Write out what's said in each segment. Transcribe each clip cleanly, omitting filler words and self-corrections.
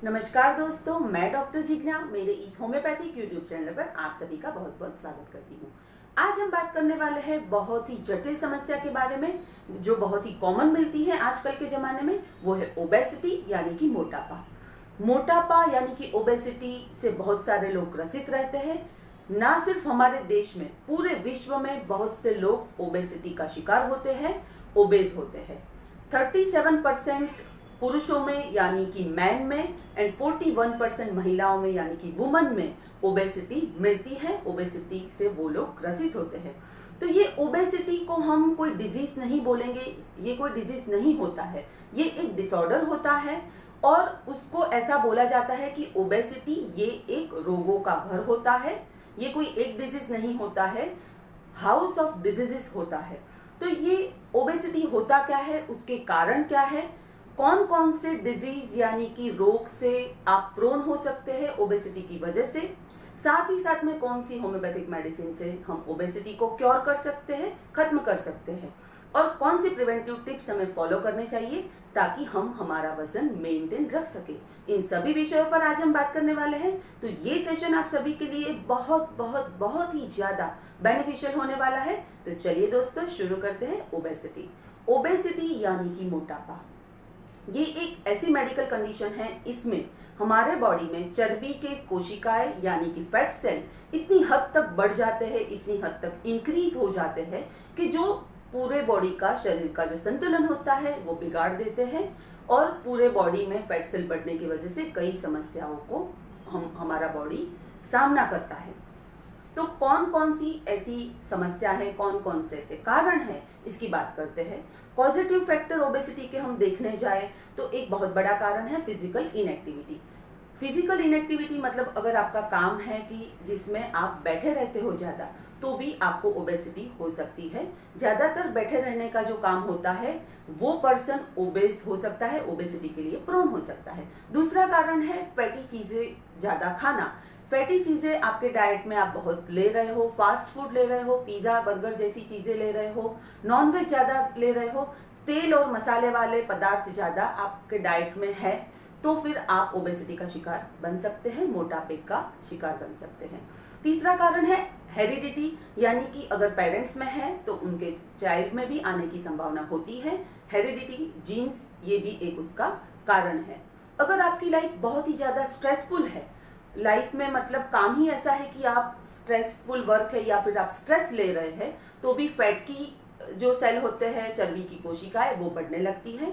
नमस्कार दोस्तों, मैं डॉक्टर जिज्ञा मेरे इस होम्योपैथिक यूट्यूब चैनल पर आप सभी का बहुत बहुत स्वागत करती हूँ। आज हम बात करने वाले हैं बहुत ही जटिल समस्या के बारे में जो बहुत ही कॉमन मिलती है आजकल के ज़माने में। वो है ओबेसिटी यानी कि मोटापा। मोटापा यानी कि ओबेसिटी से बहुत सारे लोग ग्रसित रहते हैं। ना सिर्फ हमारे देश में, पूरे विश्व में बहुत से लोग ओबेसिटी का शिकार होते हैं, ओबेज होते हैं। 37% पुरुषों में यानी कि मैन में एंड 41% महिलाओं में यानी कि वुमन में ओबेसिटी मिलती है। ओबेसिटी से वो लोग ग्रसित होते हैं। तो ये ओबेसिटी को हम कोई डिजीज नहीं बोलेंगे, ये कोई डिजीज नहीं होता है, ये एक डिसऑर्डर होता है। और उसको ऐसा बोला जाता है कि ओबेसिटी ये एक रोगों का घर होता है, ये कोई एक डिजीज नहीं होता है, हाउस ऑफ डिजीजेस होता है। तो ये ओबेसिटी होता क्या है, उसके कारण क्या है, कौन कौन से डिजीज यानी कि रोग से आप प्रोन हो सकते हैं ओबेसिटी की वजह से, साथ ही साथ में कौन सी होम्योपैथिक मेडिसिन से हम ओबेसिटी को क्योर कर सकते हैं, खत्म कर सकते हैं, और कौन सी प्रिवेंटिव टिप्स हमें फॉलो करने चाहिए ताकि हम हमारा वजन मेंटेन रख सके। इन सभी विषयों पर आज हम बात करने वाले हैं। तो ये सेशन आप सभी के लिए बहुत बहुत बहुत ही ज्यादा बेनिफिशियल होने वाला है। तो चलिए दोस्तों शुरू करते हैं। ओबेसिटी ओबेसिटी यानी कि मोटापा ये एक ऐसी मेडिकल कंडीशन है, इसमें हमारे बॉडी में चर्बी के कोशिकाएं यानी कि फैट सेल इतनी हद तक बढ़ जाते हैं, इतनी हद तक इंक्रीज हो जाते हैं कि जो पूरे बॉडी का, शरीर का जो संतुलन होता है वो बिगाड़ देते हैं। और पूरे बॉडी में फैट सेल बढ़ने की वजह से कई समस्याओं को हमारा बॉडी सामना करता है। तो कौन कौन सी ऐसी समस्या है, कौन कौन से ऐसे कारण है, इसकी बात करते हैं। पॉजिटिव फैक्टर ओबेसिटी के हम देखने जाए तो एक बहुत बड़ा कारण है फिजिकल इनएक्टिविटी। फिजिकल इनएक्टिविटी मतलब अगर आपका काम है कि जिसमें आप बैठे रहते हो ज्यादा, तो भी आपको ओबेसिटी हो सकती है। ज्यादातर बैठे रहने का जो काम होता है वो पर्सन ओबेस हो सकता है, ओबेसिटी के लिए प्रोन हो सकता है। दूसरा कारण है फैटी चीजें ज्यादा खाना। फैटी चीजें आपके डाइट में आप बहुत ले रहे हो, फास्ट फूड ले रहे हो, पिज्जा बर्गर जैसी चीजें ले रहे हो, नॉनवेज ज्यादा ले रहे हो, तेल और मसाले वाले पदार्थ ज्यादा आपके डाइट में है, तो फिर आप ओबेसिटी का शिकार बन सकते हैं, मोटापे का शिकार बन सकते हैं। तीसरा कारण है हेरिडिटी, यानी कि अगर पेरेंट्स में है तो उनके चाइल्ड में भी आने की संभावना होती है। हेरिडिटी, जीन्स, ये भी एक उसका कारण है। अगर आपकी लाइफ बहुत ही ज्यादा स्ट्रेसफुल है, लाइफ में मतलब काम ही ऐसा है कि आप स्ट्रेसफुल वर्क है या फिर आप स्ट्रेस ले रहे हैं, तो भी फैट की जो सेल होते हैं, चर्बी की कोशिकाएं, वो बढ़ने लगती है।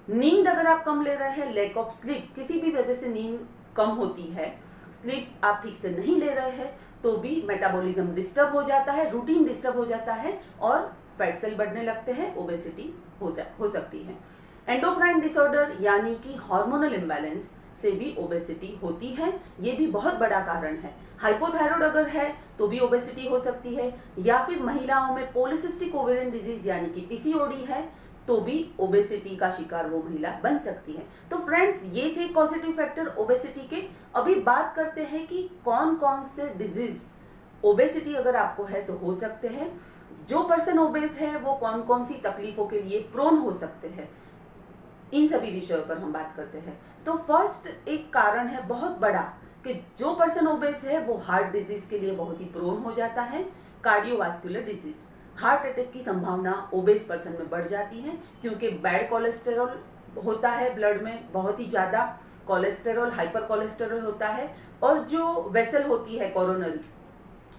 नींद अगर आप कम ले रहे हैं, लैक ऑफ स्लीप, किसी भी वजह से नींद कम होती है, स्लीप आप ठीक से नहीं ले रहे हैं, तो भी मेटाबॉलिज्म डिस्टर्ब हो जाता है, रूटीन डिस्टर्ब हो जाता है और फैट सेल बढ़ने लगते हैं, ओबेसिटी हो सकती है। एंडोक्राइन डिसऑर्डर यानी कि हार्मोनल इम्बैलेंस से भी ओबेसिटी होती है, ये भी बहुत बड़ा कारण है। हाइपोथायराइड अगर है तो भी ओबेसिटी हो सकती है, या फिर महिलाओं में पॉलीसिस्टिक ओवेरियन डिजीज यानी कि पीसीओडी है तो भी ओबेसिटी का शिकार वो महिला बन सकती है। तो फ्रेंड्स, ये थे पॉजिटिव फैक्टर ओबेसिटी के। अभी बात करते हैं कि कौन कौन से डिजीज ओबेसिटी अगर आपको है तो हो सकते हैं। जो पर्सन ओबेस है वो कौन कौन सी तकलीफों के लिए प्रोन हो सकते हैं, इन सभी विषयों पर हम बात करते हैं। तो फर्स्ट एक कारण है बहुत बड़ा कि जो पर्सन ओबेस है वो हार्ट डिजीज के लिए बहुत ही प्रोन हो जाता है। कार्डियोवास्कुलर डिजीज, हार्ट अटैक की संभावना ओबेस पर्सन में बढ़ जाती है, क्योंकि बैड कोलेस्टेरॉल होता है ब्लड में, बहुत ही ज्यादा कोलेस्टेरॉल, हाइपर कोलेस्टेरॉल होता है, और जो वेसल होती है कोरोनरी,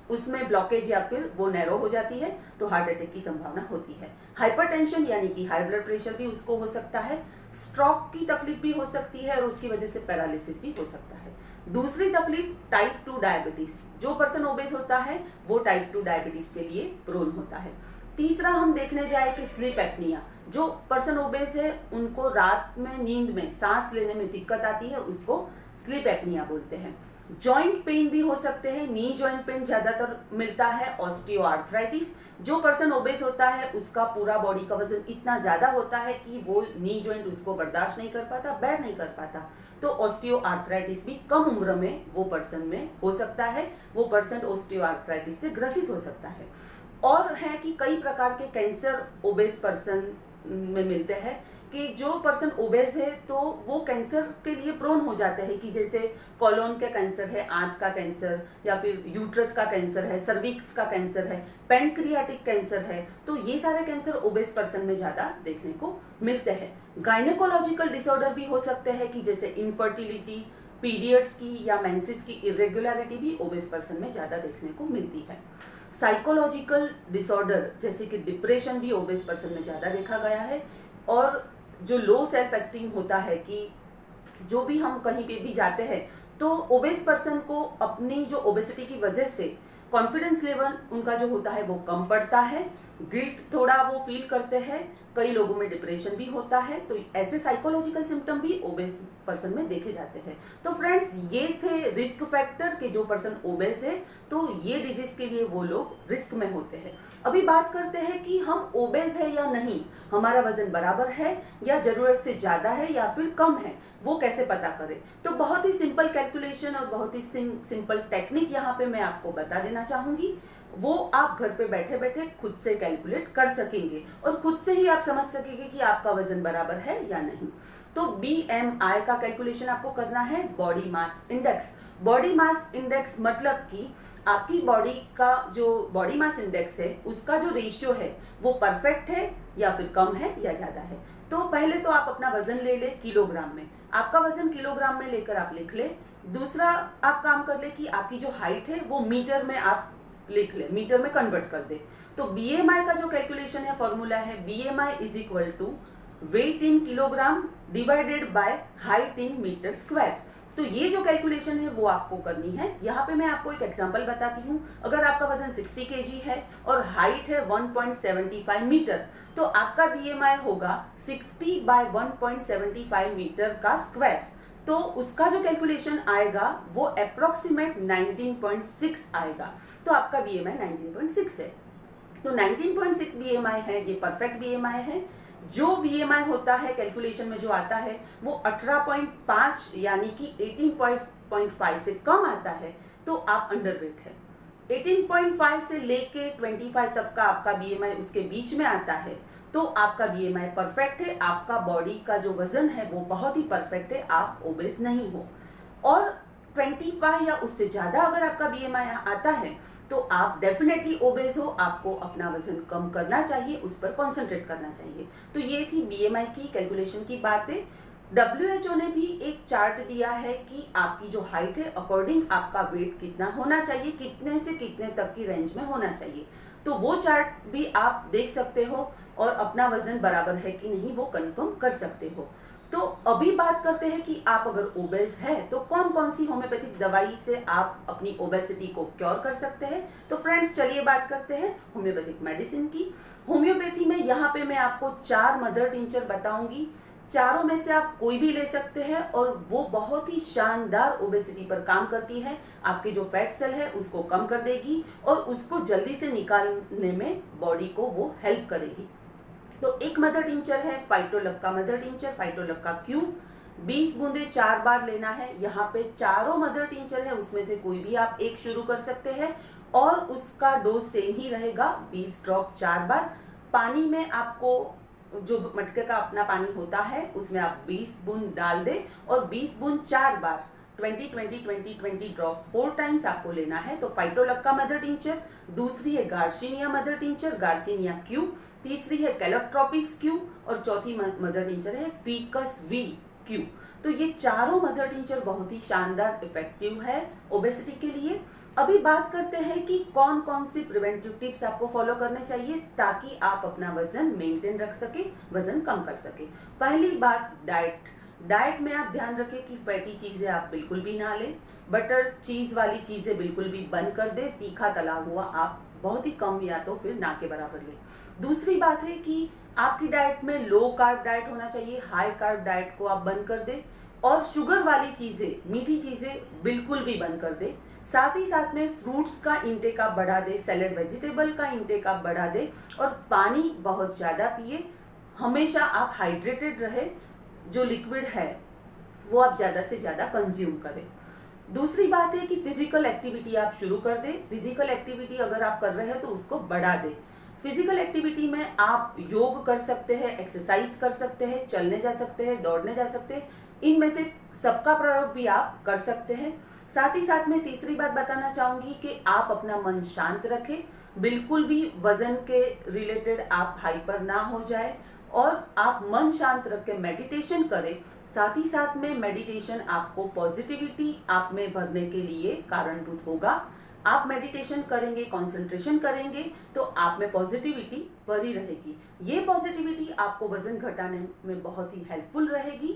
उसमें ब्लॉकेज या फिर वो नैरो हो जाती है, तो हार्ट अटैक की संभावना होती है। हाइपरटेंशन यानी कि हाई ब्लड प्रेशर भी उसको हो सकता है, स्ट्रोक की तकलीफ भी हो सकती है, और उसकी वजह से पैरालिसिस भी हो सकता है। दूसरी तकलीफ टाइप 2 डायबिटीज, जो पर्सन ओबेस होता है वो टाइप 2 डायबिटीज के लिए प्रोन होता है। तीसरा हम देखने जाए कि स्लीप एप्निया, जो पर्सन ओबेस है उनको रात में नींद में सांस लेने में दिक्कत आती है, उसको स्लीप एप्निया बोलते हैं। जॉइंट पेन भी हो सकते हैं, नी जॉइंट पेन ज्यादातर मिलता है। ऑस्टियोआर्थराइटिस, जो पर्सन ओबेस होता है उसका पूरा बॉडी का वजन इतना ज्यादा होता है कि वो नी जॉइंट उसको बर्दाश्त नहीं कर पाता, बैर नहीं कर पाता, तो ऑस्टियोआर्थराइटिस भी कम उम्र में वो पर्सन में हो सकता है, वो पर्सन ऑस्टियोआर्थराइटिस से ग्रसित हो सकता है। और है कि कई प्रकार के कैंसर ओबेस पर्सन में मिलते हैं, कि जो पर्सन ओबेस है तो वो कैंसर के लिए प्रोन हो जाते हैं, कि जैसे कॉलोन का कैंसर है, आंत का कैंसर, या फिर यूट्रस का कैंसर है, सर्विक्स का कैंसर है, पैनक्रियाटिक कैंसर है। तो ये सारे कैंसर ओबेस पर्सन में ज्यादा देखने को मिलते हैं। गायनेकोलॉजिकल डिसऑर्डर भी हो सकते हैं, कि जैसे इनफर्टिलिटी, पीरियड्स की या मेंसेस की इरेगुलरिटी भी ओबेस पर्सन में ज्यादा देखने को मिलती है। साइकोलॉजिकल डिसऑर्डर जैसे कि डिप्रेशन भी ओबेस पर्सन में ज्यादा देखा गया है। और जो लो सेल्फ एस्टीम होता है, कि जो भी हम कहीं पे भी जाते हैं तो ओबेस पर्सन को अपनी जो ओबेसिटी की वजह से कॉन्फिडेंस लेवल उनका जो होता है वो कम पड़ता है, गिल्ट थोड़ा वो फील करते हैं, कई लोगों में डिप्रेशन भी होता है। तो ऐसे साइकोलॉजिकल सिम्टम भी ओबेस पर्सन में देखे जाते हैं। तो फ्रेंड्स, ये थे रिस्क फैक्टर कि जो पर्सन ओबेस है तो ये डिजीज के लिए वो लोग रिस्क में होते हैं। अभी बात करते हैं कि हम ओबेस है या नहीं, हमारा वजन बराबर है या जरूरत से ज्यादा है या फिर कम है, वो कैसे पता करें। तो बहुत ही सिंपल कैलकुलेशन और बहुत ही सिंपल टेक्निक यहाँ पे मैं आपको बता देना चाहूंगी। वो आप घर पे बैठे बैठे खुद से कैलकुलेट कर सकेंगे और खुद से ही आप समझ सकेंगे कि आपका वजन बराबर है या नहीं। तो BMI का कैलकुलेशन आपको करना है, body mass index. Body mass index मतलब कि आपकी बॉडी का जो बॉडी मास इंडेक्स है उसका जो रेशियो है वो परफेक्ट है या फिर कम है या ज्यादा है। तो पहले तो आप अपना वजन ले ले किलोग्राम में, आपका वजन किलोग्राम में लेकर आप लिख ले। दूसरा आप काम कर ले कि आपकी जो हाइट है वो मीटर में आप लिख ले, मीटर में कन्वर्ट कर दे। तो BMI का जो कैलकुलेशन है, फॉर्मूला है BMI is equal to weight in kilogram divided by height in meter square. तो ये जो कैलकुलेशन है वो आपको करनी है। यहाँ पे मैं आपको एक एग्जांपल बताती हूँ। अगर आपका वजन 60 kg है और हाइट है 1.75 मीटर, तो आपका BMI होगा 60 बाय 1.75 मीटर का स्क्वायर। तो उसका जो कैलकुलेशन आएगा वो अप्रोक्सीमेट 19.6 आएगा। तो आपका BMI 19.6 है। तो 19.6 BMI है, ये परफेक्ट BMI है। जो BMI होता है कैलकुलेशन में जो आता है वो 18.5 यानी कि 18.5 से कम आता है तो आप अंडरवेट है। 18.5 से लेके 25 तक का आपका BMI उसके बीच में आता है तो आपका BMI परफेक्ट है, आपका बॉडी का जो वजन है वो बहुत ही परफेक्ट है, आप ओबेस नहीं हो। और 25 या उससे ज्यादा अगर आपका BMI आता है तो आप डेफिनेटली ओबेस हो, आपको अपना वजन कम करना चाहिए, उस पर कॉन्सेंट्रेट करना चाहिए। तो ये थी BMI की कैलकुलेशन की बातें। WHO ने भी एक चार्ट दिया है कि आपकी जो हाइट है अकॉर्डिंग आपका वेट कितना होना चाहिए, कितने से कितने तक की रेंज में होना चाहिए। तो वो चार्ट भी आप देख सकते हो और अपना वजन बराबर है कि नहीं वो कंफर्म कर सकते हो। तो अभी बात करते हैं कि आप अगर ओबेस है तो कौन कौन सी होम्योपैथिक दवाई से आप अपनी ओबेसिटी को क्योर कर सकते हैं। तो फ्रेंड्स, चलिए बात करते हैं होम्योपैथिक मेडिसिन की। होम्योपैथी में यहाँ पे मैं आपको 4 मदर टिंचर बताऊंगी। चारों में से आप कोई भी ले सकते हैं और वो बहुत ही शानदार ओबेसिटी पर काम करती है। आपके जो फैट सेल है उसको कम कर देगी और उसको जल्दी से निकालने में बॉडी को वो हेल्प करेगी। तो एक मदर टिंचर है फाइटोलक का मदर टिंचर, फाइटोलक का क्यूब। 20 बूंदे 4 बार लेना है। यहाँ पे चारों मदर टिंचर है, उसमें से कोई भी आप एक शुरू कर सकते हैं और उसका डोज सेम ही रहेगा, 20 ड्रॉप 4 बार। पानी में आपको जो मटके का अपना पानी होता है उसमें आप 20 बूंद डाल दे और 20 बूंद 4 बार 20 ड्रॉप्स 4 टाइम्स आपको लेना है। तो फाइटोलक का मदर टिंचर। दूसरी है garcinia mother tincture, garcinia Q. तीसरी है कैलोट्रोपिस क्यू और चौथी मदर टिंचर है फीकस वी क्यू। तो ये चारों मदर टिंचर बहुत ही शानदार इफेक्टिव है ओबेसिटी के लिए। अभी बात करते हैं कि कौन कौन सी प्रिवेंटिव टिप्स आपको फॉलो करने चाहिए ताकि आप अपना वजन मेंटेन रख सके, वजन कम कर सके। पहली बात डाइट। डाइट में आप ध्यान रखें कि फैटी चीजें आप बिल्कुल भी ना लें, बटर चीज वाली चीजें बिल्कुल भी बंद कर दे, तीखा तला हुआ आप बहुत ही कम या तो फिर ना के बराबर लें। दूसरी बात है कि आपकी डाइट में लो कार्ब डाइट होना चाहिए, हाई कार्ब डाइट को आप बंद कर दे और शुगर वाली चीजें, मीठी चीजें बिल्कुल भी बंद कर दे। साथ ही साथ में फ्रूट्स का इंटेक आप बढ़ा दे, सैलेड वेजिटेबल का इंटेक आप बढ़ा दे और पानी बहुत ज्यादा पिए। हमेशा आप हाइड्रेटेड रहे, जो लिक्विड है वो आप ज्यादा से ज्यादा कंज्यूम करें। दूसरी बात है कि फिजिकल एक्टिविटी आप शुरू कर दे। फिजिकल एक्टिविटी अगर आप कर रहे हैं तो उसको बढ़ा दे। फिजिकल एक्टिविटी में आप योग कर सकते हैं, एक्सरसाइज कर सकते हैं, चलने जा सकते हैं, दौड़ने जा सकते हैं। इनमें से सबका प्रयोग भी आप कर सकते हैं। साथ ही साथ में तीसरी बात बताना चाहूंगी कि आप अपना मन शांत रखें, बिल्कुल भी वजन के रिलेटेड आप हाइपर ना हो जाए और आप मन शांत रख के मेडिटेशन करें। साथ ही साथ में मेडिटेशन आपको पॉजिटिविटी आप में भरने के लिए कारणभूत होगा। आप मेडिटेशन करेंगे, कंसंट्रेशन करेंगे तो आप में पॉजिटिविटी भरी रहेगी। ये पॉजिटिविटी आपको वजन घटाने में बहुत ही हेल्पफुल रहेगी।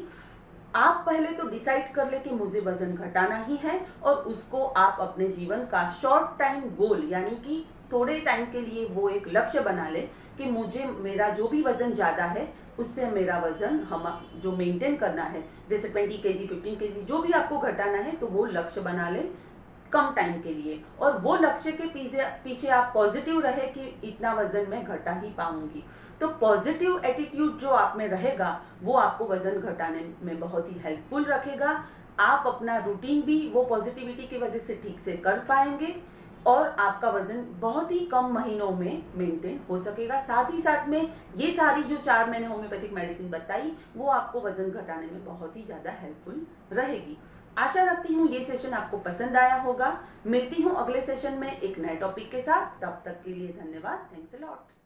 आप पहले तो डिसाइड कर ले कि मुझे वजन घटाना ही है और उसको आप अपने जीवन का शॉर्ट टाइम गोल यानी कि थोड़े टाइम के लिए वो एक लक्ष्य बना ले कि मुझे मेरा जो भी वजन ज्यादा है उससे मेरा वजन हम जो मेंटेन करना है, जैसे 20 केजी 15 केजी जो भी आपको घटाना है, तो वो लक्ष्य बना ले कम टाइम के लिए। और वो लक्ष्य के पीछे आप पॉजिटिव रहे कि इतना वजन मैं घटा ही पाऊंगी। तो पॉजिटिव एटीट्यूड जो आप में रहेगा वो आपको वजन घटाने में बहुत ही हेल्पफुल रखेगा। आप अपना रूटीन भी वो पॉजिटिविटी की वजह से ठीक से कर पाएंगे और आपका वजन बहुत ही कम महीनों में मेंटेन हो सकेगा। साथ ही साथ में ये सारी जो 4 मैंने होम्योपैथिक मेडिसिन बताई वो आपको वजन घटाने में बहुत ही ज्यादा हेल्पफुल रहेगी। आशा रखती हूँ ये सेशन आपको पसंद आया होगा। मिलती हूँ अगले सेशन में एक नए टॉपिक के साथ। तब तक के लिए धन्यवाद। Thanks a lot.